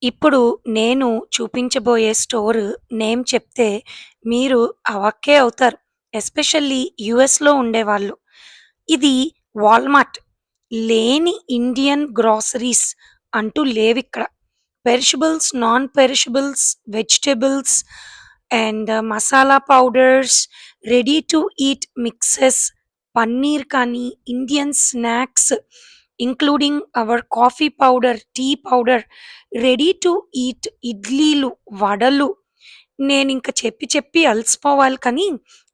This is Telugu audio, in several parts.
ఇప్పుడు నేను చూపించబోయే స్టోర్ నేమ్ చెప్తే మీరు అవాక్కే అవుతారు. ఎస్పెషల్లీ యూఎస్‌లో ఉండేవాళ్ళు. ఇది వాల్మార్ట్. లేని ఇండియన్ గ్రోసరీస్ అంటూ లేవిక్కడ. Perishables, non perishables, vegetables and masala powders, ready to eat mixes, paneer కానీ, Indian snacks including our coffee powder, tea powder, ready to eat ఇడ్లీలు, వడలు. నేనింక చెప్పి చెప్పి అలసిపోవాలి కానీ,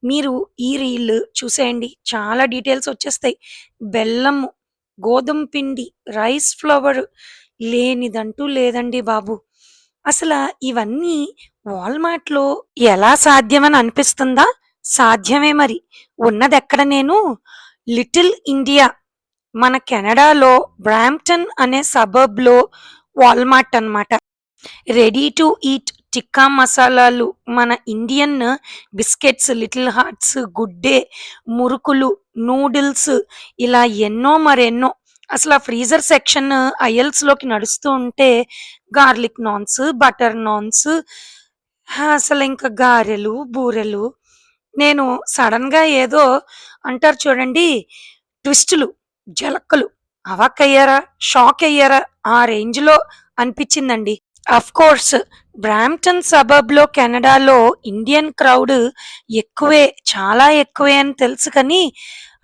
మీరు ఈ రీల్ చూసేయండి. చాలా డీటెయిల్స్ వచ్చేస్తాయి. బెల్లము, గోధుమ పిండి, రైస్ ఫ్లవర్ లేనిదంటూ లేదండి బాబు. అసల ఇవన్నీ వాల్మార్ట్‌లో ఎలా సాధ్యమని అనిపిస్తుందా? సాధ్యమే మరి. ఉన్నదెక్కడ నేను? లిటిల్ ఇండియా మన కెనడాలో బ్రాంప్టన్ అనే సబర్బ్‌లో వాల్మార్ట్ అనమాట. రెడీ టు ఈట్ టిక్కా మసాలాలు, మన Indian biscuits, little hearts, good day, మురుకులు, నూడిల్స్ ఇలా ఎన్నో మరెన్నో. అసల ఆ ఫ్రీజర్ సెక్షన్ అయల్స్‌లోకి నడుస్తూ ఉంటే గార్లిక్ నాన్స్, బటర్ నాన్స్, అసలింక గారెలు, బూరెలు. నేను సడెన్‌గా ఏదో అంటారు చూడండి ట్విస్టులు, జలక్కులు అవాక్కయ్యారా? షాకయ్యారా? ఆ రేంజ్‌లో అనిపిచ్చిందండి. అఫ్‌కోర్స్ బ్రాంప్టన్ సబర్బ్‌లో కెనడాలో ఇండియన్ క్రౌడ్ ఎక్కువే. చాలా ఎక్కువే అని తెలుసు కానీ,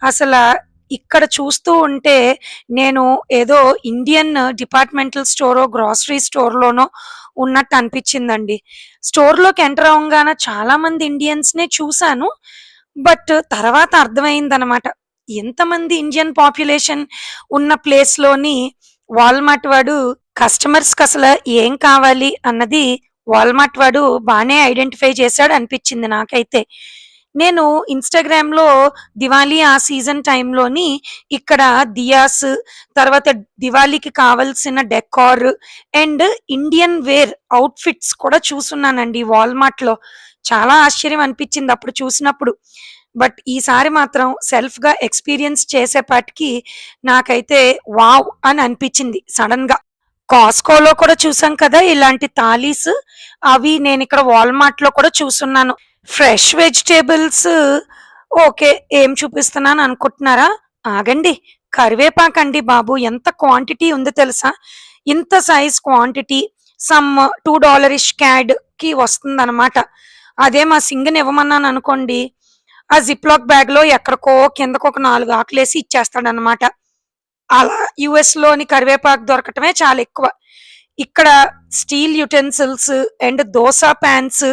అసల ఇక్కడ చూస్తూ ఉంటే నేను ఏదో ఇండియన్ డిపార్ట్‌మెంటల్ స్టోరో, గ్రోసరీ స్టోర్‌లోనో ఉన్నట్టు అనిపిచ్చిందండి. స్టోర్‌లోకి ఎంటర్ అవ్వంగాన చాలా మంది ఇండియన్స్‌నే చూసాను. బట్ తర్వాత అర్థమైందనమాట. ఎంతమంది ఇండియన్ పాపులేషన్ ఉన్న ప్లేస్‌లోని వాల్మార్ట్ వాడు కస్టమర్స్‌కసల ఏం కావాలి అన్నది వాల్మార్ట్ వాడు బానే ఐడెంటిఫై చేశాడు అనిపిచ్చింది నాకైతే. నేను ఇన్‌స్టాగ్రామ్‌లో దివాళీ ఆ సీజన్ టైమ్‌లోని ఇక్కడ దియాస్, తర్వాత దివాళీకి కావాల్సిన decor and Indian wear outfits కూడా చూసున్నానండి వాల్మార్ట్‌లో. చాలా ఆశ్చర్యం అనిపిచ్చింది అప్పుడు చూసినప్పుడు. బట్ ఈసారి మాత్రం సెల్ఫ్‌గా ఎక్స్‌పీరియన్స్ చేసేపాటికి నాకైతే వావ్! అని అనిపిచ్చింది సడెన్‌గా. కాస్ట్‌కోలో కూడా చూసాం కదా! ఇలాంటి థాలీస్. అవి నేనిక్కడ వాల్మార్ట్‌లో కూడా చూసున్నాను. Fresh vegetables okay. ఏం చూపిస్తున్నాను అనుకుంటున్నారా? ఆగండి. కరివేపాకండి బాబు! ఎంత క్వాంటిటీ ఉందో తెలుసా? ఇంత సైజ్ క్వాంటిటీ సమ్ $2 క్యాడ్‌కి వస్తుందనమాట. అదే మా సింగ్‌నివ్వమన్నాననుకోండి, ఆ జిప్‌లాక్ బ్యాగ్‌లో ఎక్కడికో కిందకొక 4 ఆకులేసి ఇచ్చేస్తాడనమాట. అలా యూఎస్‌లోని కరివేపాకు దొరకటమే చాలా ఎక్కువ. ఇక్కడ steel utensils and dosa pans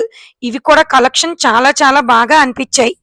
ఇవి కూడా కలెక్షన్ చాలా చాలా బాగా అనిపిచ్చాయి.